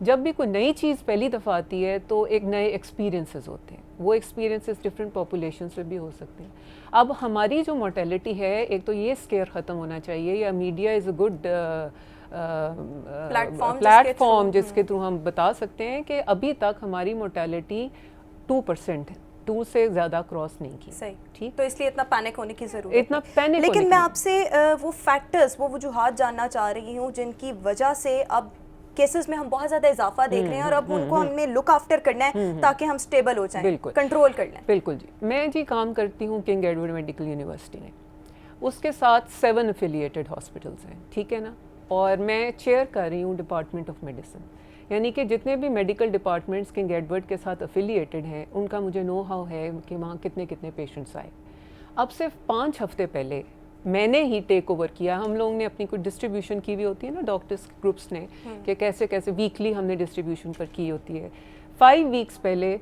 جب بھی کوئی نئی چیز پہلی دفعہ آتی ہے تو ایک نئے ایکسپیرینسز ہوتے ہیں, وہ ایکسپیرینسز ڈفرینٹ پاپولیشنس میں بھی ہو سکتے ہیں. اب ہماری جو مورٹیلٹی ہے, ایک تو یہ اسکیئر ختم ہونا چاہیے, یا media is a good plate form جس کے تھرو ہم بتا سکتے ہیں کہ ابھی تک ہماری مورٹیلٹی 2% ہے, 2 سے زیادہ کراس نہیں کی. صحیح, ٹھیک, تو اس لیے اتنا پینک ہونے کی ضرورت ہے. اتنا پینک. لیکن میں آپ سے وہ فیکٹرز, وہ وجوہات جاننا چاہ رہی ہوں جن کی وجہ سے اب کیسز میں ہم بہت زیادہ اضافہ دیکھ رہے ہیں, اور اب ان کو ہمیں لک آفٹر کرنا ہے تاکہ ہم سٹیبل ہو جائیں, کنٹرول کر لیں. بالکل جی. میں جی کام کرتی ہوں کنگ ایڈورڈ میڈیکل یونیورسٹی میں, اس کے ساتھ 7 افیلیٹڈ ہاسپٹلس ہیں, ٹھیک ہے نا, اور میں چیئر کر رہی ہوں ڈپارٹمنٹ آف میڈیسن, یعنی کہ جتنے بھی میڈیکل ڈپارٹمنٹس کنگ ایڈورڈ کے ساتھ افیلیٹڈ ہیں ان کا مجھے نو ہاؤ ہے کہ وہاں کتنے کتنے پیشنٹس آئے. اب صرف 5 ہفتے پہلے میں نے ہی ٹیک اوور کیا, ہم لوگوں نے اپنی کوئی ڈسٹریبیوشن کی ہوئی ہوتی ہے نا ڈاکٹرس گروپس نے, کہ کیسے کیسے ویکلی ہم نے ڈسٹریبیوشن پر کی ہوتی ہے. 5 ویکس پہلے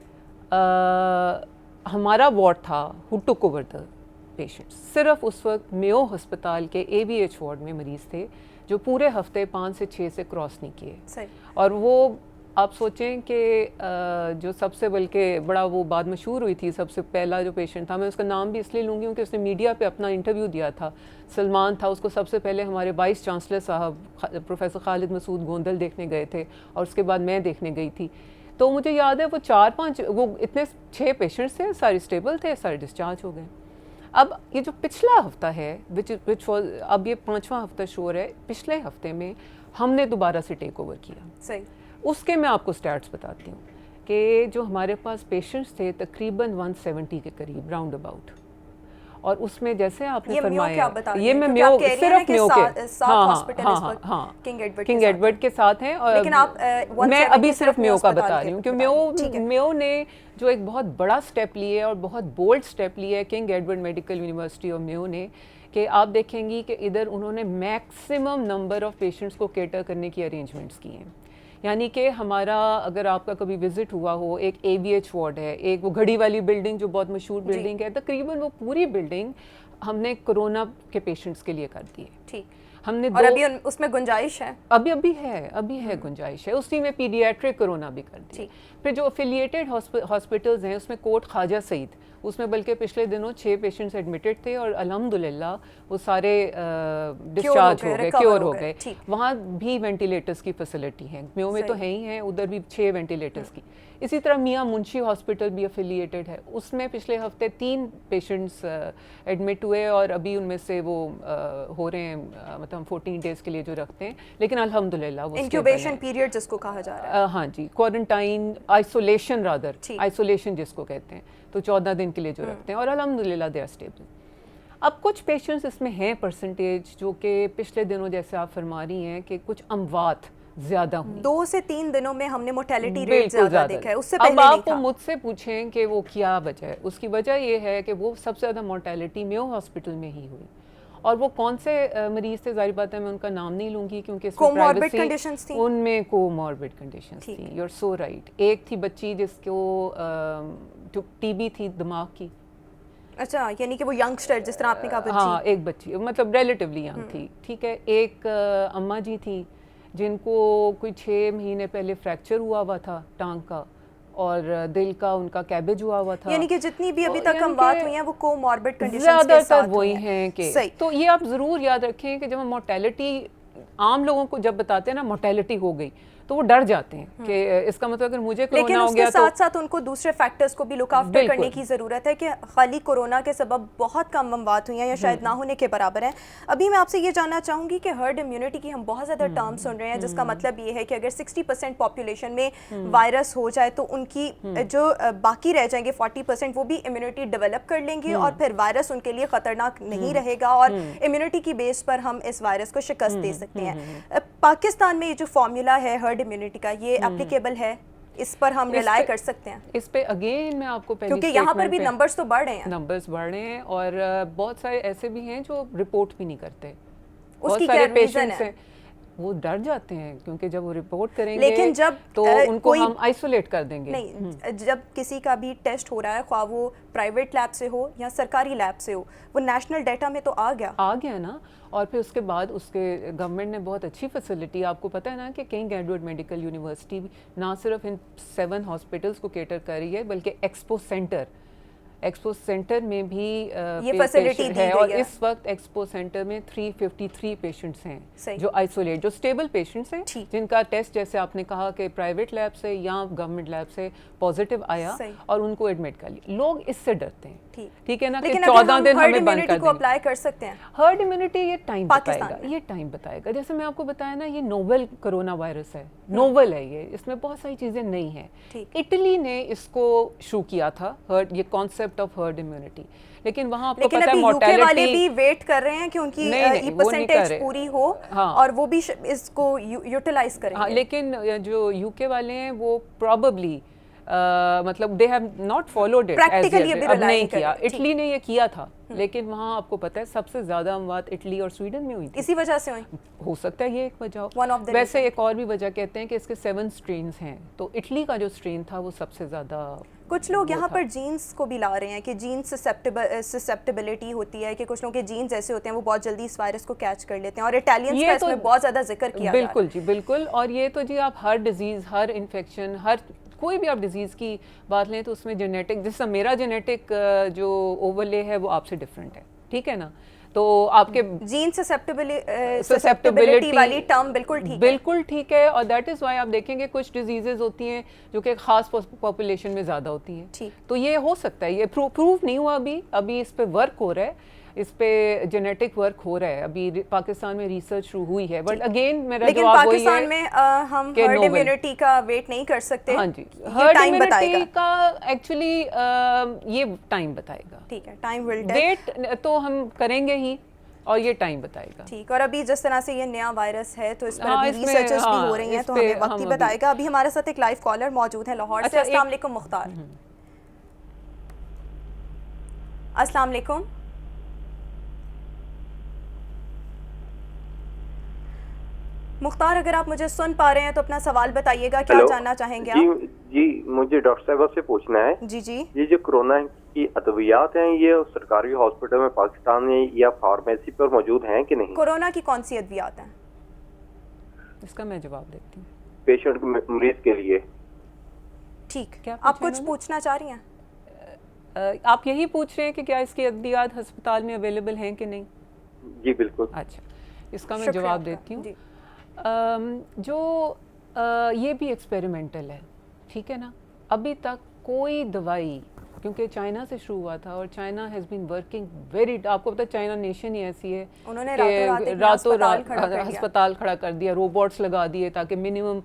ہمارا وارڈ تھا ہو ٹک اوور دا پیشنٹس. صرف اس وقت میو ہسپتال کے ABH وارڈ میں مریض تھے جو پورے ہفتے 5 سے 6 سے کراس نہیں کیے. اور وہ آپ سوچیں کہ جو سب سے بلکہ بڑا وہ بات مشہور ہوئی تھی, سب سے پہلا جو پیشنٹ تھا, میں اس کا نام بھی اس لیے لوں گی کیونکہ اس نے میڈیا پہ اپنا انٹرویو دیا تھا, سلمان تھا. اس کو سب سے پہلے ہمارے وائس چانسلر صاحب پروفیسر خالد مسعود گوندل دیکھنے گئے تھے, اور اس کے بعد میں دیکھنے گئی تھی. تو مجھے یاد ہے وہ 4-5 وہ اتنے 6 پیشنٹس تھے, سارے اسٹیبل تھے, سارے ڈسچارج ہو گئے. اب یہ جو پچھلا ہفتہ ہے اب یہ 5واں ہفتہ شور ہے, پچھلے ہفتے میں ہم نے دوبارہ سے ٹیک اوور کیا. صحیح, اس کے میں آپ کو سٹیٹس بتاتی ہوں کہ جو ہمارے پاس پیشنٹس تھے تقریباً 170 کے قریب راؤنڈ اباؤٹ, اور اس میں جیسے آپ نے فرمایا یہ میں میو صرف میو کے ہاں کنگ ایڈورڈ کے ساتھ ہیں, اور میں ابھی صرف میو کا بتا رہی ہوں کہ میو نے جو ایک بہت بڑا سٹیپ لیے اور بہت بولڈ سٹیپ لیے کنگ ایڈورڈ میڈیکل یونیورسٹی اور میو نے, کہ آپ دیکھیں گی کہ ادھر انہوں نے میکسیمم نمبر آف پیشنٹس کو کیٹر کرنے کی ارینجمنٹس کی ہیں. یعنی کہ ہمارا اگر آپ کا کبھی وزٹ ہوا ہو, ایک ABH وارڈ ہے, ایک وہ گھڑی والی بلڈنگ جو بہت مشہور بلڈنگ ہے, تقریباً وہ پوری بلڈنگ ہم نے کورونا کے پیشنٹس کے لیے کر دی ہے. ٹھیک, ہم نے اور ابھی اس میں گنجائش ہے, ابھی ہے گنجائش ہے, اسی میں پیڈیاٹرک کورونا بھی کر دی. پھر جو افیلیٹڈ ہاسپٹلز ہیں اس میں کوٹ خواجہ سعید, اس میں بلکہ پچھلے دنوں 6 پیشنٹس ایڈمٹڈ تھے, اور الحمدللہ وہ سارے ڈسچارج ہو گئے, کیور ہو گئے. وہاں بھی وینٹیلیٹرز کی فیسلٹی ہے, میو میں تو ہے ہی ہیں, ادھر بھی 6 وینٹیلیٹرز کی. اسی طرح میاں منشی ہاسپٹل بھی افیلیٹڈ ہے, اس میں پچھلے ہفتے 3 پیشنٹس ایڈمٹ ہوئے, اور ابھی ان میں سے وہ ہو رہے ہیں مطلب 14 ڈیز کے لیے جو رکھتے ہیں, لیکن الحمدللہ وہ انکیوبیشن پیریڈ جس کو کہا جا رہا ہے, ہاں جی, کوارنٹائن آئسولیشن آئسولیشن جس کو کہتے ہیں, تو 14 دن کے لیے جو رکھتے ہیں, اور الحمدللہ دے آر اسٹیبل. اب کچھ پیشنٹس اس میں ہیں پرسنٹیج جو کہ پچھلے دنوں جیسے آپ فرما رہی ہیں کہ کچھ اموات زیادہ ہوئی, 2 سے 3 دنوں میں ہم نے مورٹیلٹی ریٹ زیادہ دیکھا ہے, اس سے پہلے اب آپ مجھ سے پوچھیں کہ وہ کیا وجہ ہے, اس کی وجہ یہ ہے کہ وہ سب سے زیادہ مورٹیلٹی میو ہاسپٹل میں ہی ہوئی. اور وہ کون سے مریض تھے, ظاہر بات ہے میں ان کا نام نہیں لوں گی کیونکہ اس میں پرائیویسی, ان میں کوموربڈ کنڈیشنز تھیں. You are so right. ایک تھی بچی جس کو TB تھی دماغ کی. اچھا, یعنی کہ وہ ینگسٹر جس طرح آپ نے کہا بچی, ہاں ایک بچی مطلب ریلیٹیولی ینگ تھی, ٹھیک ہے. ایک اماں جی تھی جن کو کوئی 6 مہینے پہلے فریکچر ہوا تھا ٹانگ کا, اور دل کا ان کا کیبج ہوا تھا. یعنی کہ جتنی بھی ابھی تک ہم بات ہوئی ہیں وہ کوموربڈ کنڈیشنز کے ساتھ زیادہ تر وہی ہیں کہ, تو یہ آپ ضرور یاد رکھیں کہ جب ہم مورٹیلٹی عام لوگوں کو جب بتاتے ہیں نا مورٹیلٹی ہو گئی, تو وہ ڈر جاتے ہیں کہ اس کا مطلب اگر مجھے کورونا ہو گیا, تو لیکن اس کے ساتھ ساتھ ان کو دوسرے فیکٹرز کو بھی لک آفٹر کرنے کی ضرورت ہے کہ خالی کورونا کے سبب بہت کم اموات ہوئی ہیں یا شاید نہ ہونے کے برابر ہیں. ابھی میں آپ سے یہ جاننا چاہوں گی کہ ہرڈ امیونٹی کی ہم بہت زیادہ ٹرم سن رہے ہیں, جس کا مطلب یہ ہے کہ اگر 60% پاپولیشن میں وائرس ہو جائے تو ان کی جو باقی رہ جائیں گے 40% وہ بھی امیونٹی ڈیولپ کر لیں گے, اور پھر وائرس ان کے لیے خطرناک نہیں رہے گا, اور امیونٹی کی بیس پر ہم اس وائرس کو شکست دے سکتے ہیں. پاکستان میں یہ جو فارمولا ہے ہرڈ امیونٹی کا, یہ اپلیکیبل ہے, اس پر ہم ریلائی کر سکتے ہیں؟ اس پہ اگین میں آپ کو پہلے, کیونکہ یہاں پر بھی نمبرز تو بڑھ رہے ہیں, اور بہت سارے ایسے بھی ہیں جو رپورٹ بھی نہیں کرتے. اس کی کیا ریزن ہے؟ وہ ڈر جاتے ہیں کیونکہ جب وہ رپورٹ کریں گے لیکن جب تو ان کو ہم آئسولیٹ کر دیں گے. نہیں, جب کسی کا بھی ٹیسٹ ہو رہا ہے, خواہ وہ پرائیویٹ لیب سے ہو یا سرکاری لیب سے ہو, وہ نیشنل ڈیٹا میں تو آ گیا نا. اور پھر اس کے بعد اس کے گورنمنٹ نے بہت اچھی فیسلٹی, آپ کو پتہ ہے نا کہ کنگ ایڈورڈ میڈیکل یونیورسٹی نہ صرف ان 7 ہاسپٹلس کو کیٹر کر رہی ہے بلکہ ایکسپو سینٹر میں بھی فیسلٹی ہے, اور اس وقت ایکسپو سینٹر میں 353 پیشنٹس ہیں جو آئسولیٹ, جو اسٹیبل پیشنٹس ہیں جن کا ٹیسٹ جیسے آپ نے کہا کہ پرائیویٹ لیب سے یا گورنمنٹ لیب سے پازیٹیو آیا اور ان کو ایڈمٹ کر لیا. لوگ اس سے ڈرتے ہیں, ٹھیک ہے نا, کہ 14 دن ہمیں بند کر دیں. اپلائی کر سکتے ہیں ہرڈ امیونٹی یہ ٹائم بتائے گا. جیسے میں آپ کو بتایا نا, یہ نوول کرونا وائرس ہے, نوول ہے یہ, اس میں بہت ساری چیزیں نئی ہیں. اٹلی نے اس کو شروع کیا تھا یہ کانسیپٹ آف ہرڈ امیونٹی, لیکن وہاں آپ کو پتہ ہے مورٹیلٹی والے بھی ویٹ کر رہے ہیں کہ ان کی پرسنٹیج پوری ہو اور وہ بھی اس کو یوٹیلائز کریں. لیکن جو یو کے والے ہیں وہ پروبیبلی مطلب they have not followed it, اب نہیں کیا. اٹلی نے یہ کیا تھا, لیکن وہاں آپ کو پتہ ہے سب سے زیادہ اموات اٹلی اور سویڈن میں ہوئی تھی, اسی وجہ سے ہوئی. ہو سکتا ہے یہ ایک وجہ ہو. ویسے ایک اور بھی وجہ کہتے ہیں کہ اس کے 7 سٹرینز ہیں, تو اٹلی کا جو سٹرین تھا وہ سب سے زیادہ. کچھ لوگ یہاں پر جینز کو بھی لا رہے ہیں کہ جینز سسیپٹیبلٹی ہوتی ہے, کہ کچھ لوگوں کے جینز ایسے ہوتے ہیں وہ بہت جلدی اس وائرس کو کیچ کر لیتے ہیں, اور اٹیلینز کا اس میں بہت زیادہ ذکر کیا. بالکل جی بالکل. اور یہ تو جی آپ ہر ڈیزیز, ہر انفیکشن, کوئی بھی آپ ڈیزیز کی بات لیں تو اس میں جینیٹک, جس سے میرا جینیٹک جو اوورلے ہے وہ آپ سے ڈفرینٹ ہے, ٹھیک ہے نا, تو آپ کے جین سسیپٹیبلٹی والی ٹرم بالکل ٹھیک ہے. اور دیٹ از وائی آپ دیکھیں گے کچھ ڈیزیزز ہوتی ہیں جو کہ خاص پاپولیشن میں زیادہ ہوتی ہیں, تو یہ ہو سکتا ہے. یہ پروو نہیں ہوا ابھی اس پہ ورک ہو رہا ہے, اس پہ جینیٹک ورک ہو رہا ہے. ابھی پاکستان میں ریسرچ شروع ہوئی ہے, بٹ اگین میرا جواب وہی ہے, پاکستان میں ہم ہرڈ امیونٹی کا ویٹ نہیں کر سکتے. ہاں جی, ہرڈ امیونٹی کا ایکچولی یہ ٹائم بتائے گا. ٹھیک ہے, ٹائم ول ٹیل. ویٹ تو ہم کریں گے ہی, اور یہ ٹائم بتائے گا. ٹھیک. اور ابھی جس طرح سے یہ نیا وائرس ہے تو اس پر ابھی ریسرچز بھی ہو رہی ہیں, تو ہمیں وقت ہی بتائے گا. ابھی ہمارے ساتھ ایک لائیو کالر موجود ہے لاہور سے. السلام علیکم مختار. السلام علیکم. مختار, اگر آپ مجھے سن پا رہے ہیں تو اپنا سوال بتائیے گا, کیا جاننا چاہیں گے آپ؟ جی مجھے ڈاکٹر صاحبہ سے پوچھنا ہے. جی یہ جو کرونا کی ادویات ہیں یہ سرکاری ہاسپٹل میں پاکستان میں یا فارمیسی پر موجود ہیں کہ نہیں؟ کورونا کی کون سی ادویات ہیں؟ اس کا میں جواب دیتی ہوں. پیشنٹ مریض کے لیے. ٹھیک, آپ کچھ پوچھنا چاہ رہی ہیں؟ آپ یہی پوچھ رہے ہیں کہ کیا اس کی ادویات ہسپتال میں اویلیبل ہیں کہ نہیں؟ جی بالکل. اچھا, اس کا میں جواب دیتی ہوں. جو یہ بھی ایکسپیریمنٹل ہے, ٹھیک ہے نا. ابھی تک کوئی دوائی, کیونکہ چائنا سے شروع ہوا تھا, اور China has been working very, آپ کو پتہ ہے چائنا نیشن ہی ایسی ہے کہ راتوں رات ہسپتال کھڑا کر دیا, روبوٹس لگا دیے تاکہ منیمم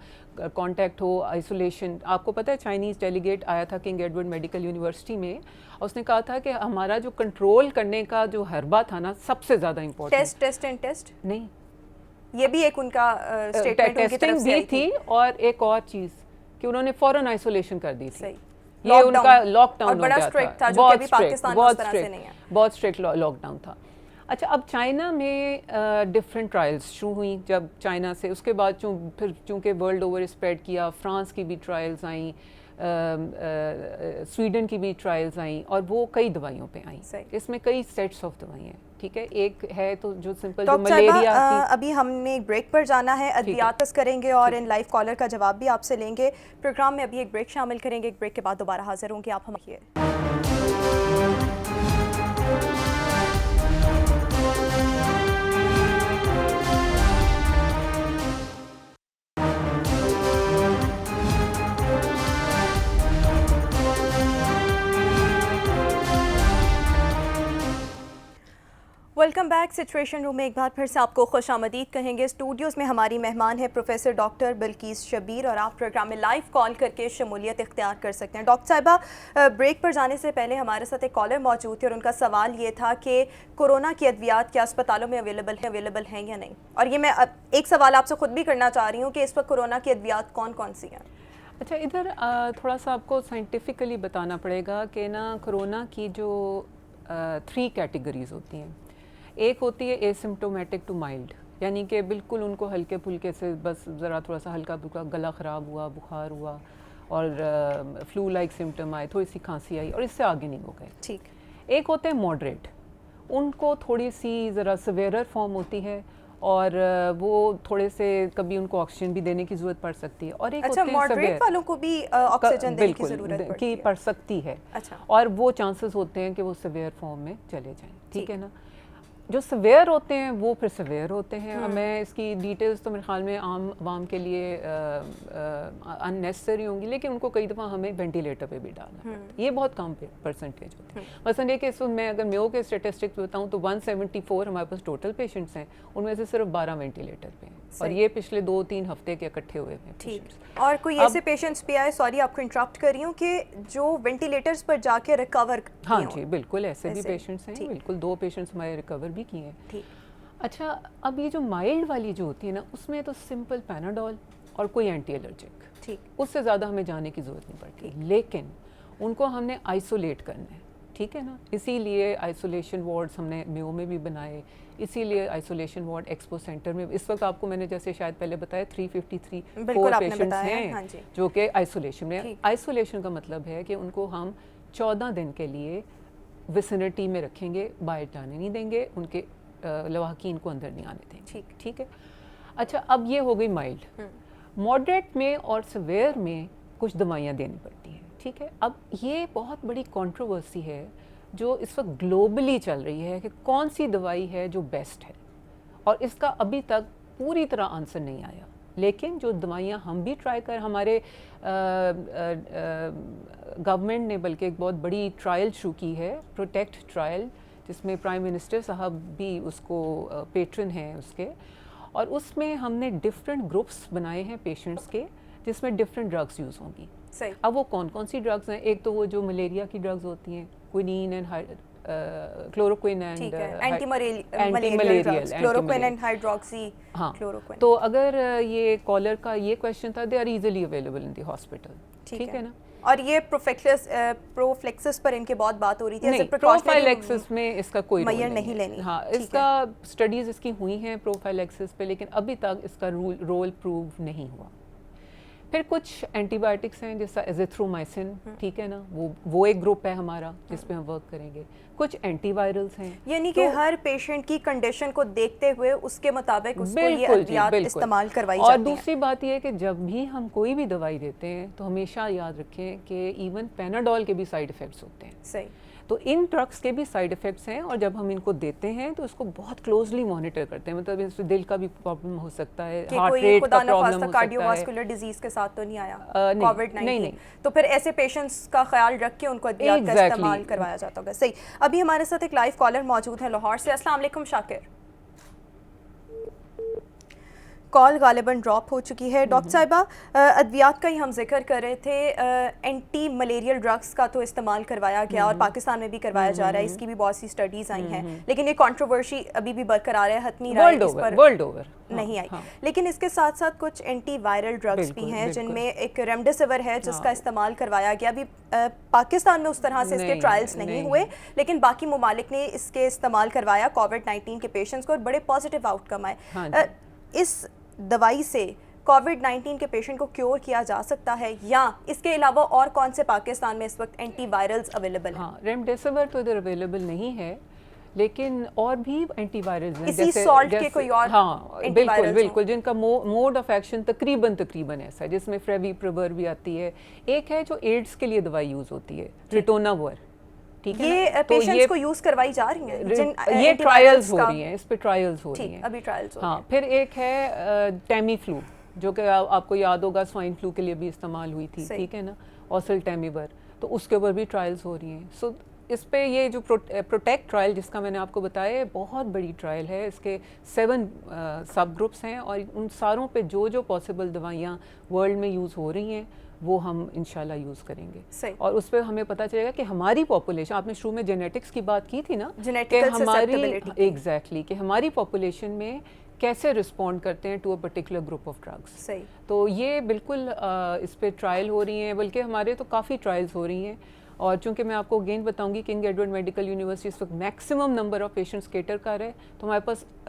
کانٹیکٹ ہو, آئسولیشن. آپ کو پتہ ہے چائنیز ڈیلیگیٹ آیا تھا کنگ ایڈورڈ میڈیکل یونیورسٹی میں, اور اس نے کہا تھا کہ ہمارا جو کنٹرول کرنے کا جو حربہ تھا نا سب سے زیادہ امپورٹنٹ ٹیسٹ نہیں, یہ بھی ایک ان کا اسٹیٹمنٹ ان کی طرف سے بھی تھی. اور ایک اور چیز کہ انہوں نے فوراً آئسولیشن کر دی تھی. یہ ان کا لاک ڈاؤن ہو گیا تھا, بہت اسٹرکٹ لاک ڈاؤن تھا. اچھا, اب چائنا میں ڈفرینٹ ٹرائلز شروع ہوئیں جب چائنا سے, اس کے بعد پھر چونکہ ورلڈ اوور اسپریڈ کیا, فرانس کی بھی ٹرائلز آئیں, سویڈن کی بھی ٹرائلز آئیں, اور وہ کئی دوائیوں پہ آئیں. اس میں کئی سیٹس آف دوائیں ہیں, ٹھیک ہے. ایک ہے تو جو سمپل جو ملیریا کی. ابھی ہم نے ایک بریک پر جانا ہے, ادویات کریں گے اور ان لائیو کالر کا جواب بھی آپ سے لیں گے. پروگرام میں ابھی ایک بریک شامل کریں گے, ایک بریک کے بعد دوبارہ حاضر ہوں گے. آپ ہمیں ویلکم بیک. سچویشن روم میں ایک بار پھر سے آپ کو خوش آمدید کہیں گے. اسٹوڈیوز میں ہماری مہمان ہے پروفیسر ڈاکٹر بلقیس شبیر, اور آپ پروگرام میں لائیو کال کر کے شمولیت اختیار کر سکتے ہیں. ڈاکٹر صاحبہ, بریک پر جانے سے پہلے ہمارے ساتھ ایک کالر موجود تھے, اور ان کا سوال یہ تھا کہ کورونا کی ادویات کیا اسپتالوں میں اویلیبل ہیں یا نہیں. اور یہ میں ایک سوال آپ سے خود بھی کرنا چاہ رہی ہوں کہ اس وقت کورونا کی ادویات کون کون سی ہیں؟ اچھا, ادھر تھوڑا سا آپ کو سائنٹیفکلی بتانا پڑے گا کہ نا کورونا کی جو 3 کیٹیگریز ہوتی ہیں. ایک ہوتی ہے ایسمپٹومیٹک ٹو مائلڈ, یعنی کہ بالکل ان کو ہلکے پھلکے سے بس ذرا تھوڑا سا ہلکا پھلکا گلا خراب ہوا, بخار ہوا, اور فلو لائک سمٹم آئے, تھوڑی سی کھانسی آئی, اور اس سے آگے نہیں ہو گئے. ٹھیک. ایک ہوتے ہیں ماڈریٹ, ان کو تھوڑی سی ذرا سویرر فارم ہوتی ہے اور وہ تھوڑے سے کبھی ان کو آکسیجن بھی دینے کی ضرورت پڑ سکتی ہے، اور ایک اچھا ہوتے ہیں ماڈریٹ والوں کو بھی آکسیجن دینے کی بالکل ضرورت پڑتی کی ہے؟ پڑ سکتی ہے، اچھا، اور وہ چانسز ہوتے ہیں کہ وہ سویئر فارم میں چلے جائیں، ٹھیک ہے نا. جو سویئر ہوتے ہیں وہ پھر سویئر ہوتے ہیں. میں اس کی ڈیٹیلز تو میرے خیال میں عام عوام کے لیے ان نیسسری ہوں گی، لیکن ان کو کئی دفعہ ہمیں وینٹیلیٹر پہ بھی ڈالنا پڑتا ہے. یہ بہت کم پرسنٹیج ہوتی ہے. مثلاً یہ کہ اس میں اگر میو کے اسٹیٹسٹکس بتاؤں تو 174 ہمارے پاس ٹوٹل پیشنٹس ہیں، ان میں سے صرف 12 وینٹیلیٹر پہ ہیں، اور یہ پچھلے 2-3 ہفتے کے اکٹھے ہوئے ہیں پیشنٹس. اور کوئی ایسے پیشنٹس بھی آئے، سوری آپ کو انٹرپٹ کر رہی ہوں، کہ جو وینٹیلیٹرز پر جا کے ریکور؟ ہاں جی بالکل ایسے بھی پیشنٹس ہیں، بالکل 2 پیشنٹس ہمارے ریکور بھی کیے ہیں. اچھا اب یہ جو مائلڈ والی جو ہوتی ہے نا، اس میں تو سمپل پیناڈول اور کوئی اینٹی الرجک، اس سے زیادہ ہمیں جانے کی ضرورت نہیں پڑتی. لیکن ان کو ہم نے آئسولیٹ کرنا ہے، ٹھیک ہے نا. اسی لیے آئسولیشن وارڈز ہم نے میو میں بھی بنائے، اسی لیے آئسولیشن وارڈ ایکسپو سینٹر میں اس وقت آپ کو میں نے جیسے شاید پہلے بتایا 353 پیشنٹس ہیں جو کہ آئسولیشن میں. آئسولیشن کا مطلب ہے کہ ان کو ہم 14 دن کے لیے وسنٹی میں رکھیں گے، باہر جانے نہیں دیں گے، ان کے لواحقین کو اندر نہیں آنے دیں گے، ٹھیک ہے. اچھا اب یہ ہو گئی مائلڈ. ماڈریٹ میں اور سویئر میں کچھ دوائیاں دینی پڑتی ہیں، ٹھیک ہے. اب یہ بہت بڑی کنٹروورسی ہے جو اس وقت گلوبلی چل رہی ہے کہ کون سی دوائی ہے جو بیسٹ ہے، اور اس کا ابھی تک پوری طرح آنسر نہیں آیا. لیکن جو دوائیاں ہم بھی ٹرائی کر، ہمارے گورنمنٹ نے بلکہ ایک بہت بڑی ٹرائل شروع کی ہے، پروٹیکٹ ٹرائل، جس میں پرائم منسٹر صاحب بھی اس کو پیٹرن ہیں اس کے، اور اس میں ہم نے ڈفرینٹ گروپس بنائے ہیں پیشنٹس کے، جس میں ڈفرینٹ ڈرگس یوز ہوں گی. اب وہ کون کون سی ڈرگس ہیں؟ ایک تو وہ جو ملیریا کی ڈرگس ہوتی ہیں، quinine and chloroquine and anti malarial, chloroquine and hydroxychloroquine. تو اگر یہ کالر کا یہ کویشچن تھا، they are easily available in the hospital, ٹھیک ہے نا. اور یہ پروفلیکسس پر ان کے بہت بات ہو رہی تھی، نہیں پروفائلیکسس میں اس کا کوئی رول نہیں لینی. ہاں اس کا اسٹڈیز اس کی ہوئی ہیں پروفائلیکسس پہ، لیکن ابھی تک اس کا رول پروو نہیں ہوا. پھر کچھ اینٹی بایوٹکس ہیں جیسا ایزیتھرومائسن، ٹھیک ہے نا، وہ ایک گروپ ہے ہمارا جس پہ ہم ورک کریں گے. کچھ اینٹی وائرلس ہیں، یعنی کہ ہر پیشنٹ کی کنڈیشن کو دیکھتے ہوئے اس کے مطابق اس کو یہ ادویات استعمال کروائی جاتی ہیں. اور دوسری بات یہ ہے کہ جب بھی ہم کوئی بھی دوائی دیتے ہیں تو ہمیشہ یاد رکھیں کہ ایون پیناڈول کے بھی سائیڈ ایفیکٹس ہوتے ہیں. صحیح. تو ان ڈرگس کے بھی سائیڈ ایفیکٹس ہیں، اور جب ہم ان کو دیتے ہیں تو اس کو بہت کلوزلی مانیٹر کرتے ہیں. مطلب اس سے دل کا بھی پرابلم ہو سکتا ہے، ہارٹ ریٹ کا پرابلم ہو سکتا ہے. کارڈیو واسکولر ڈیزیز کے ساتھ تو نہیں آیا کووڈ-19؟ تو پھر ایسے پیشنٹس کا خیال رکھ کے ان کو ادویات کا استعمال کروایا جاتا ہوگا. صحیح. ابھی ہمارے ساتھ ایک لائیو کالر موجود ہے لاہور سے. السلام علیکم شاکر. کال غالباً ڈراپ ہو چکی ہے. ڈاکٹر صاحبہ ادویات کا ہی ہم ذکر کر رہے تھے، اینٹی ملیریل ڈرگس کا تو استعمال کروایا گیا اور پاکستان میں بھی کروایا جا رہا ہے، اس کی بھی بہت سی اسٹڈیز آئی ہیں، لیکن یہ کنٹروورسی ابھی بھی برقرار ہے، حتمی رائے اس پر ورلڈ اوور نہیں آئی. لیکن اس کے ساتھ ساتھ کچھ اینٹی وائرل ڈرگس بھی ہیں جن میں ایک ریمڈیسیور ہے جس کا استعمال کروایا گیا. ابھی پاکستان میں اس طرح سے اس کے ٹرائلز نہیں ہوئے، لیکن باقی ممالک نے اس کے استعمال کروایا کووڈ-19 کے پیشنٹس کو اور بڑے پازیٹیو آؤٹ کم آئے. اس دوائی سے کووڈ-19 کے پیشنٹ کو کیور کیا جا سکتا ہے، یا اس کے علاوہ اور کون سے پاکستان میں اس وقت اینٹی وائرلز اویلیبل ہیں؟ ہاں ریمڈیسیور تو ادھر اویلیبل نہیں ہے، لیکن اور بھی اینٹی وائرلز ہیں اسی سالٹ کے کوئی اور ہاں بالکل جن کا موڈ آف ایکشن تقریباً ایسا ہے، جس میں فیویپریور بھی آتی ہے. ایک ہے جو ایڈز کے لیے دوائی یوز ہوتی ہے، ریٹوناور، ٹھیک ہے. یہ پیشنٹس کو یوز کروائی جا رہی ہیں، یہ ٹرائلز ہو رہی ہیں، اس پہ ٹرائلز ہو رہی ہیں ابھی ٹرائلز. ہاں پھر ایک ہے ٹیمی فلو، جو کہ آپ کو یاد ہوگا سوائن فلو کے لیے بھی استعمال ہوئی تھی، ٹھیک ہے نا، اوسلٹیمیور، تو اس کے اوپر بھی ٹرائلز ہو رہی ہیں. سو اس پہ یہ جو پروٹیکٹ ٹرائل جس کا میں نے آپ کو بتایا بہت بڑی ٹرائل ہے، اس کے 7 سب گروپس ہیں، اور ان ساروں پہ جو پاسبل دوائیاں ورلڈ میں یوز ہو رہی ہیں وہ ہم انشاءاللہ یوز کریں گے. اور اس پہ ہمیں پتہ چلے گا کہ ہماری پاپولیشن، آپ نے شروع میں جینیٹکس کی بات کی تھی نا، کہ ہماری پاپولیشن میں کیسے رسپونڈ کرتے ہیں to a particular group of drugs. تو یہ بالکل اس پہ ٹرائل ہو رہی ہیں، بلکہ ہمارے تو کافی ٹرائلز ہو رہی ہیں. اور چونکہ میں آپ کو اگین بتاؤں گی کنگ ایڈورڈ میڈیکل یونیورسٹی اس وقت maximum number of patients cater کر رہے ہیں، تو ہمارے پاس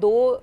2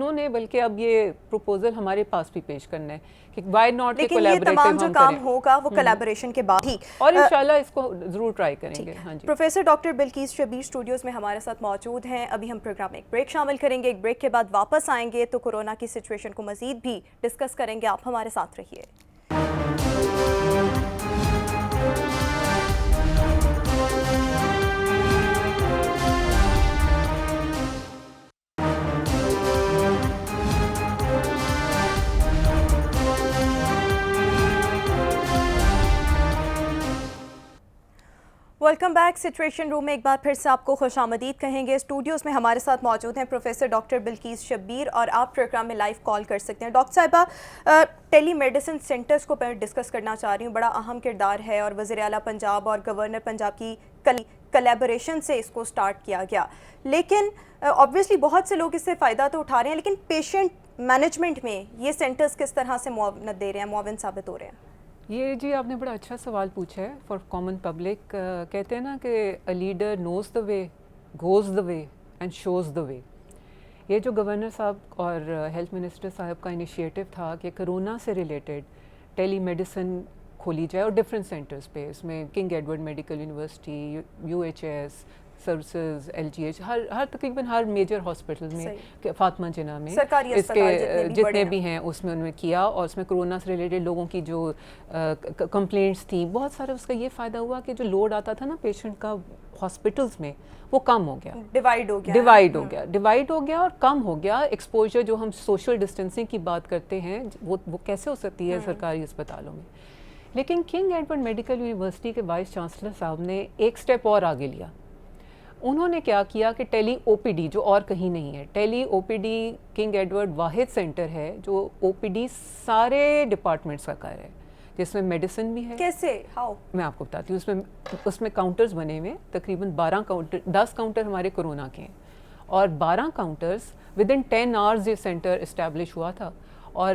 انہوں نے بلکہ اب یہ پروپوزل ہمارے پاس بھی پیش کرنا ہے کہ وائی ناٹ کہ لیکن یہ تمام جو کام ہوگا وہ کولیبوریشن کے بعد ہی، اور انشاءاللہ اس کو ضرور ٹرائی کریں گے. ہاں جی. Professor doctor Bilquis Shabbir studios میں ہمارے ساتھ موجود ہیں. ابھی ہم پروگرام میں ایک بریک شامل کریں گے. ایک بریک کے بعد واپس آئیں گے تو کورونا کی سچویشن کو مزید بھی ڈسکس کریں گے. آپ ہمارے ساتھ رہیے. Welcome back. سچویشن روم میں ایک بار پھر سے آپ کو خوش آمدید کہیں گے. اسٹوڈیوز میں ہمارے ساتھ موجود ہیں پروفیسر ڈاکٹر بلقیس شبیر اور آپ پروگرام میں لائیو کال کر سکتے ہیں. ڈاکٹر صاحبہ، ٹیلی میڈیسن سینٹرز کو میں ڈسکس کرنا چاہ رہی ہوں. بڑا اہم کردار ہے اور وزیر اعلیٰ پنجاب اور گورنر پنجاب کی کولیبوریشن سے اس کو سٹارٹ کیا گیا. لیکن آبویسلی بہت سے لوگ اس سے فائدہ تو اٹھا رہے ہیں، لیکن پیشنٹ مینجمنٹ میں یہ سینٹرز کس طرح سے معاونت دے رہے ہیں، معاون ثابت ہو رہے ہیں؟ یہ جی آپ نے بڑا اچھا سوال پوچھا ہے. فار کامن پبلک کہتے ہیں نا کہ a leader knows the way, goes the way and shows the way. یہ جو گورنر صاحب اور ہیلتھ منسٹر صاحب کا انیشیٹو تھا کہ کرونا سے ریلیٹڈ ٹیلی میڈیسن کھولی جائے اور ڈفرینٹ سینٹرز پہ، اس میں king Edward medical university, UHS services, LGH، ہر تقریباً ہر میجر ہاسپٹل میں، فاطمہ جناح میں، اس کے جتنے بھی ہیں اس میں انہوں نے کیا. اور اس میں کرونا سے ریلیٹڈ لوگوں کی جو کمپلینٹس تھیں، بہت سارا اس کا یہ فائدہ ہوا کہ جو لوڈ آتا تھا نا پیشنٹ کا ہاسپٹلس میں، وہ کم ہو گیا، ڈیوائڈ ہو گیا اور کم ہو گیا. ایکسپوجر جو ہم سوشل ڈسٹینسنگ کی بات کرتے ہیں وہ کیسے ہو سکتی ہے سرکاری اسپتالوں میں. لیکن کنگ ایڈورڈ میڈیکل یونیورسٹی کے وائس چانسلر صاحب نے ایک سٹیپ اور آگے لیا. انہوں نے کیا کیا کہ ٹیلی OPD جو اور کہیں نہیں ہے، ٹیلی OPD کنگ ایڈورڈ واحد سینٹر ہے جو OPD سارے ڈپارٹمنٹس کا کر ہے، جس میں میڈیسن بھی ہے. کیسے؟ ہاؤ؟ میں آپ کو بتاتی ہوں. اس میں کاؤنٹرز بنے ہوئے، تقریباً 10 کاؤنٹر ہمارے کورونا کے ہیں اور 12 کاؤنٹرز ودن 10 hours یہ سینٹر اسٹیبلش ہوا تھا. اور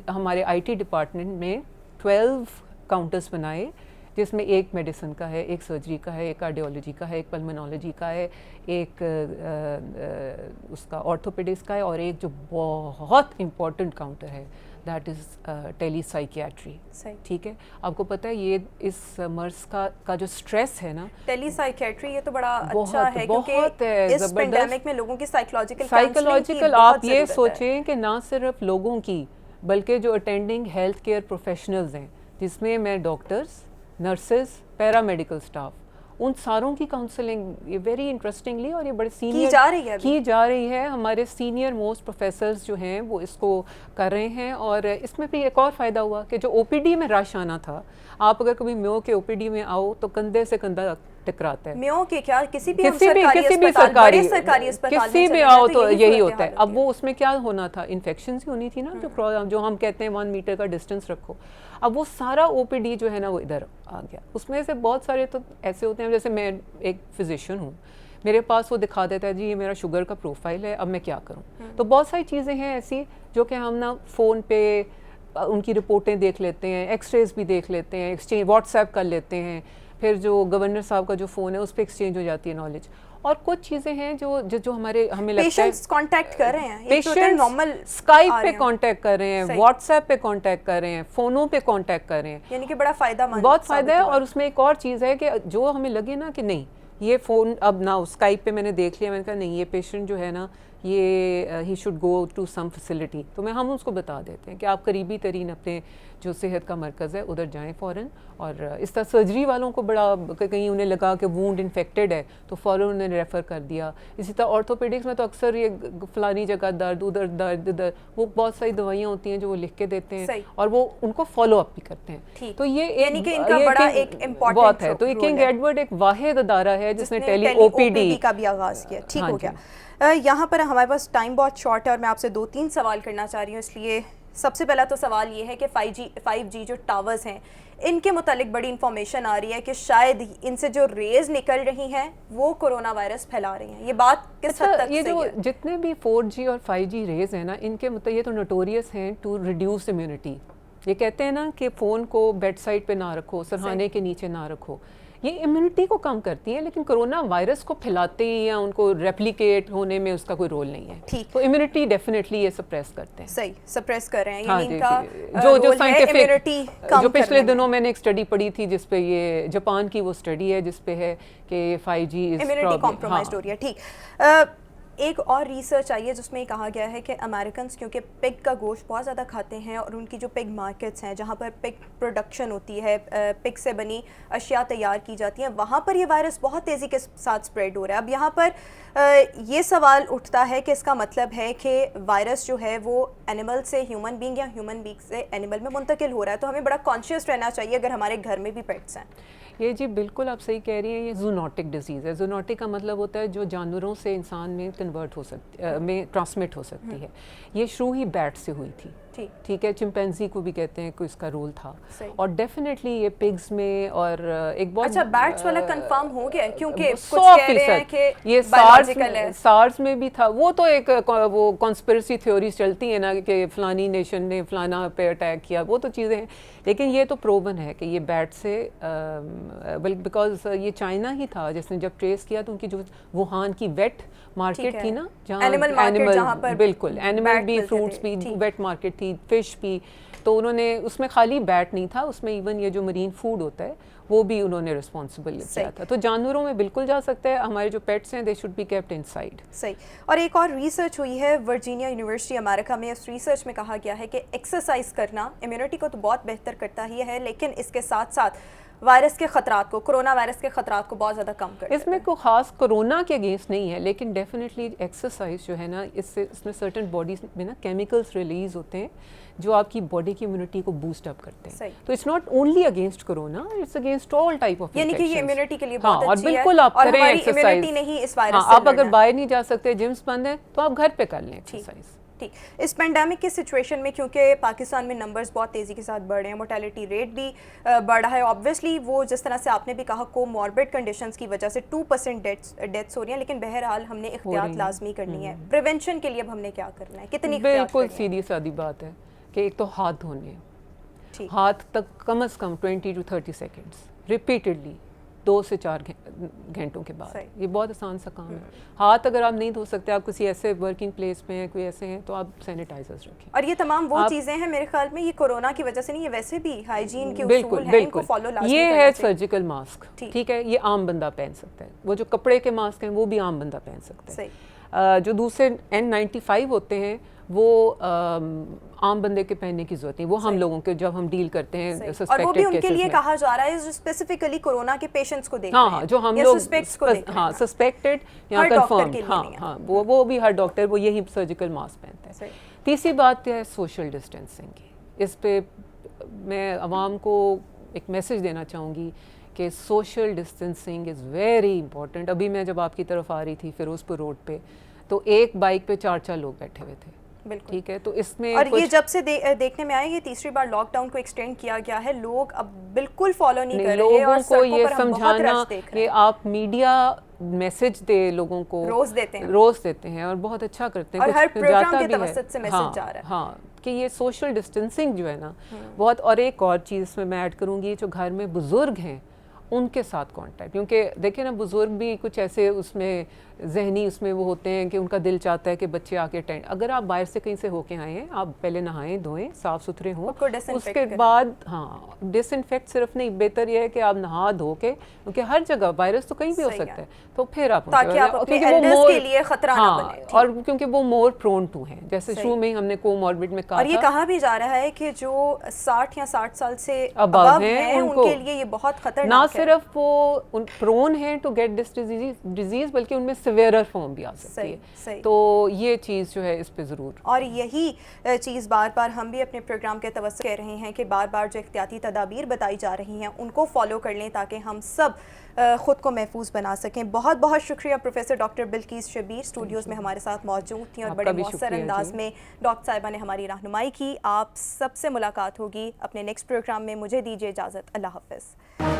ہمارے IT ڈپارٹمنٹ میں 12 کاؤنٹرز بنائے، جس میں ایک میڈیسن کا ہے، ایک سرجری کا ہے، ایک کارڈیولوجی کا ہے، ایک پلمنالوجی کا ہے، ایک اس کا آرتھوپیڈکس کا ہے، اور ایک جو بہت امپورٹنٹ کاؤنٹر ہے دیٹ از ٹیلی سائیکیاٹری. ٹھیک ہے، آپ کو پتہ ہے یہ اس مرض کا جو سٹریس ہے نا، ٹیلی سائیکیاٹری یہ تو بڑا اچھا ہے کیونکہ اس پینڈیمک میں لوگوں کی سائیکولوجیکل آپ یہ سوچیں کہ نہ صرف لوگوں کی بلکہ جو اٹینڈنگ ہیلتھ کیئر پروفیشنلز ہیں، جس میں میں ڈاکٹرز، نرسز، پیرا میڈیکل اسٹاف، ان ساروں کی کاؤنسلنگ یہ ویری انٹرسٹنگلی اور یہ بڑے سینئر کی جا رہی ہے. ہمارے سینئر موسٹ پروفیسرز جو ہیں وہ اس کو کر رہے ہیں. اور اس میں بھی ایک اور فائدہ ہوا کہ جو OPD میں رش آنا تھا، آپ اگر کبھی میو کے OPD میں آؤ تو کندھے سے کندھا ٹکراتا ہے. میو کے کیا کسی بھی سرکاری کسی بھی آؤ تو یہی ہوتا ہے. اب وہ اس میں کیا ہونا تھا، انفیکشنز ہی ہونی تھی نا، جو ہم کہتے ہیں 1 میٹر کا ڈسٹینس رکھو. اب وہ سارا OPD جو ہے نا وہ ادھر آ گیا. اس میں سے بہت سارے تو ایسے ہوتے ہیں، جیسے میں ایک فزیشین ہوں، میرے پاس وہ دکھا دیتا ہے جی یہ میرا شوگر کا پروفائل ہے، اب میں کیا کروں. تو بہت ساری چیزیں ہیں ایسی جو کہ ہم نا فون پہ ان کی رپورٹیں دیکھ لیتے ہیں، ایکس ریز بھی دیکھ لیتے ہیں، ایکسچینج واٹس ایپ کر لیتے ہیں، پھر جو گورنر صاحب کا جو فون ہے اس پہ ایکسچینج ہو جاتی ہے نالج. اور کچھ چیزیں ہیں جو ہمیں لگتا ہے پیشنٹس کانٹیکٹ کر رہے ہیں، پیشنٹس اسکائپ پہ کانٹیکٹ کر رہے ہیں، واٹس ایپ پہ کانٹیکٹ کر رہے ہیں، فونوں پہ کانٹیکٹ کر رہے ہیں، یعنی کہ بڑا فائدہ مند، بہت فائدہ ہے. اور اس میں ایک اور چیز ہے کہ جو ہمیں لگے نا کہ نہیں یہ فون اب نہ اسکائپ پہ میں نے دیکھ لیا، میں نے کہا نہیں یہ پیشنٹ جو ہے نا یہ ہی should go to some facility, تو ہم اس کو بتا دیتے ہیں کہ آپ قریبی ترین اپنے جو صحت کا مرکز ہے ادھر جائیں فوراً. اور اس طرح سرجری والوں کو بڑا کہیں انہیں لگا کہ وونڈ انفیکٹڈ ہے تو فوراً انہیں ریفر کر دیا. اسی طرح آرتھوپیڈکس میں تو اکثر یہ فلانی جگہ درد، ادھر درد، ادھر، وہ بہت ساری دوائیاں ہوتی ہیں جو وہ لکھ کے دیتے ہیں اور وہ ان کو فالو اپ بھی کرتے ہیں. تو یہ بہت ہے. تو یہ کنگ ایڈورڈ ایک واحد ادارہ ہے جس نے ٹیلی OPD کا بھی آغاز کیا. ٹھیک ہو گیا. یہاں پر ہمارے پاس ٹائم بہت شارٹ ہے اور میں آپ سے 2-3 سوال کرنا چاہ رہی ہوں. اس لیے سب سے پہلا تو سوال یہ ہے کہ 5G جو ٹاورز ہیں ان کے متعلق بڑی انفارمیشن آ رہی ہے کہ شاید ان سے جو ریز نکل رہی ہیں وہ کورونا وائرس پھیلا رہی ہیں. یہ بات کس حد تک یہ صحیح ہے؟ جو جتنے بھی 4G اور 5G ریز ہیں نا، ان کے یہ تو نوٹوریس ہیں ٹو ریڈیوس امیونٹی. یہ کہتے ہیں نا کہ فون کو بیڈ سائڈ پہ نہ رکھو، سرہانے کے نیچے نہ رکھو. یہ امیونٹی کو کم کرتی ہیں لیکن کرونا وائرس کو پھیلاتے یا ان کو ریپلیکیٹ ہونے میں اس کا کوئی رول نہیں ہے. تو امیونٹی ڈیفینیٹلی یہ سپریس کرتے ہیں. صحیح سپریس کر رہے ہیں. ہاں یعنی جی کا جو سائنٹیفک جو پچھلے دنوں دنوں میں نے ایک اسٹڈی پڑھی تھی جس پہ یہ جاپان کی وہ اسٹڈی ہے جس پہ ہے کہ 5G امیونٹی کمپرومائزڈ ہو رہی ہے. ٹھیک. ایک اور ریسرچ آئی ہے جس میں یہ کہا گیا ہے کہ امریکنز کیونکہ پگ کا گوشت بہت زیادہ کھاتے ہیں اور ان کی جو پگ مارکیٹس ہیں جہاں پر پگ پروڈکشن ہوتی ہے, پگ سے بنی اشیاء تیار کی جاتی ہیں, وہاں پر یہ وائرس بہت تیزی کے ساتھ سپریڈ ہو رہا ہے. اب یہاں پر یہ سوال اٹھتا ہے کہ اس کا مطلب ہے کہ وائرس جو ہے وہ اینیمل سے ہیومن بینگ یا ہیومن بینگ سے اینیمل میں منتقل ہو رہا ہے. تو ہمیں بڑا کانشیس رہنا چاہیے اگر ہمارے گھر میں بھی پیٹس ہیں. یہ جی بالکل آپ صحیح کہہ رہی ہیں. یہ زونوٹک ڈیزیز ہے. زونوٹک کا مطلب ہوتا ہے جو جانوروں سے انسان میں کنورٹ ہو سکتی میں ٹرانسمٹ ہو سکتی ہے. یہ شروع ہی بیٹ سے ہوئی تھی. ٹھیک ہے. چمپینزی کو بھی کہتے ہیں کہ اس کا رول تھا اور ڈیفینیٹلی یہ پگز میں اور ایک بہت اچھا بیٹس والا کنفرم ہو گیا کیونکہ 100% یہ سارس میں بھی تھا. وہ تو ایک وہ کانسپریسی تھیوریز چلتی ہیں نا کہ فلانی نیشن نے فلانا پہ اٹیک کیا, وہ تو چیزیں ہیں لیکن یہ تو پروون ہے کہ یہ بیٹ سے بیکاز یہ چائنا ہی تھا جس نے جب ٹریس کیا تو ان کی جو ووہان کی ویٹ مارکیٹ تھی نا جہاں اینیمل بالکل اینیمل بھی فروٹس بھی ویٹ مارکیٹ تھی, فش بھی, تو انہوں نے اس میں خالی بیٹ نہیں تھا, اس میں ایون یہ جو مرین فوڈ ہوتا ہے وہ بھی انہوں نے رسپانسبل کیا تھا. تو جانوروں میں بالکل جا سکتا ہے. ہمارے جو پیٹس ہیں they should be kept inside. صحیح. اور ایک اور ریسرچ ہوئی ہے ورجینیا یونیورسٹی امریکہ میں. اس ریسرچ میں کہا گیا ہے کہ ایکسرسائز کرنا امیونٹی کو تو بہت بہتر کرتا ہی ہے لیکن اس کے ساتھ ساتھ وائرس کے خطرات کو, کرونا وائرس کے خطرات کو بہت زیادہ کم کرتا ہے. اس میں کوئی خاص کرونا کے اگینسٹ نہیں ہے لیکن ڈیفینیٹلی ایکسرسائز جو ہے نا اس میں سرٹن باڈیز میں نا کیمیکلس ریلیز ہوتے ہیں جو آپ کی باڈی کی امیونٹی کو بوسٹ اپ کرتے ہیں. تو it's not only against corona, it's against all type of یعنی کہ یہ امیونٹی کے لیے بہت اچھی ہے. اور بالکل آپ کریں ایکسرسائز. نہیں اس وائرس سے آپ اگر باہر نہیں جا سکتے, جمس بند ہیں, تو آپ گھر پہ کر لیں ایکسرسائز. ٹھیک. اس پینڈیمک کی سچویشن میں کیونکہ پاکستان میں نمبرز بہت تیزی کے ساتھ بڑھ رہے ہیں, موٹیلٹی ریٹ بھی بڑھ رہا ہے, آبویسلی وہ جس طرح سے آپ نے بھی کہا کو ماربڈ کنڈیشنز کی وجہ سے 2% ڈیتھس ہو رہی ہیں, لیکن بہرحال ہم نے احتیاط لازمی کرنی ہے. پریونشن کے لیے اب ہم نے کیا کرنا ہے, کتنی احتیاط کرنی ہے؟ بالکل سیدھی سادی بات ہے کہ ایک تو ہاتھ دھونے ہیں, ہاتھ تک کم از کم 20 to 30 سیکنڈز ریپیٹڈلی 2 سے 4 گھنٹوں کے بعد. یہ بہت آسان سا کام ہے. ہاتھ اگر آپ نہیں دھو سکتے, آپ کسی ایسے ورکنگ پلیس میں ہیں, کوئی ایسے ہیں, تو آپ سینیٹائزرز رکھیں. اور یہ تمام وہ چیزیں ہیں میرے خیال میں یہ کورونا کی وجہ سے نہیں, یہ ویسے بھی ہائیجین کے اصول ہیں, ان کو فالو لازمی کرنا چاہیے. یہ ہے سرجیکل ماسک, ٹھیک ہے, یہ عام بندہ پہن سکتا ہے. وہ جو کپڑے کے ماسک ہیں وہ بھی عام بندہ پہن سکتا ہے. جو دوسرے N95 ہوتے ہیں وہ عام بندے کے پہننے کی ضرورت نہیں, وہ ہم لوگوں کے جب ہم ڈیل کرتے ہیں سسپیکٹڈ کیسز میں. اور وہ بھی ان کے لیے کہا جا رہا ہے جو اسپیسیفکلی کورونا کے پیشنٹس کو دیکھ رہے ہیں. ہاں جو ہم لوگ سسپیکٹڈ یا کنفرمڈ, ہاں وہ بھی ہر ڈاکٹر وہ یہی سرجیکل ماسک پہنتا ہے. تیسری بات ہے سوشل ڈسٹینسنگ کی. اس پہ میں عوام کو ایک میسج دینا چاہوں گی کہ social distancing is very important. ابھی میں جب آپ کی طرف آ رہی تھی فیروز پور روڈ پہ تو ایک بائک پہ 4 لوگ بیٹھے ہوئے تھے. ٹھیک ہے, تو اس میں اور یہ جب سے دیکھنے میں آئے, یہ تیسری بار لاک ڈاؤن کو ایکسٹینڈ کیا گیا ہے, لوگ اب بالکل فالو نہیں کر رہے ہیں. اور لوگوں کو یہ سمجھانا کہ آپ میڈیا میسج دے لوگوں کو, روز دیتے ہیں اور بہت اچھا کرتے ہیں, اور ہر پروگرام کے توسط سے میسج جا رہا ہے. ہاں کہ یہ سوشل ڈسٹینسنگ جو ہے نا بہت. اور ایک اور چیز میں ایڈ کروں گی, جو گھر میں بزرگ ہیں ان کے ساتھ کانٹیکٹ, کیونکہ دیکھیں نا بزرگ بھی کچھ ایسے اس میں ذہنی اس میں وہ ہوتے ہیں کہ ان کا دل چاہتا ہے کہ بچے آ کے اگر آپ باہر سے کہیں سے ہو کے آئے ہیں, آپ پہلے نہائیں دھوئیں, صاف ستھرے ہوں, اس کے بعد ڈس انفیکٹ صرف نہیں, بہتر یہ ہے کہ آپ نہا دھو کے, کیونکہ ہر جگہ وائرس تو کہیں بھی ہو سکتا ہے, تو پھر آپ اور کیونکہ وہ مور پرون ٹو ہیں, جیسے شروع میں ہم نے کوموربڈ میں کہا. اور یہ کہا بھی جا رہا ہے کہ جو 60 یا 60 سال سے ابو ہیں ان کے لیے یہ بہت خطرناک ہے. نہ صرف وہ پرون ہیں ٹو گیٹ دس ڈیزیز بلکہ ان میں سیویرر فارم بھی آ سکتی ہے. تو یہ چیز جو ہے اس پہ ضرور, اور یہی چیز بار بار ہم بھی اپنے پروگرام کے توسط کہہ رہے ہیں کہ بار بار جو احتیاطی تدابیر بتائی جا رہی ہیں ان کو فالو کر لیں تاکہ ہم سب خود کو محفوظ بنا سکیں. بہت بہت شکریہ professor doctor Bilquis Shabbir, studios میں ہمارے ساتھ موجود تھیں اور بڑے مؤثر انداز میں ڈاکٹر صاحبہ نے ہماری رہنمائی کی. آپ سب سے ملاقات ہوگی اپنے نیکسٹ پروگرام میں. مجھے دیجیے اجازت, اللہ حافظ.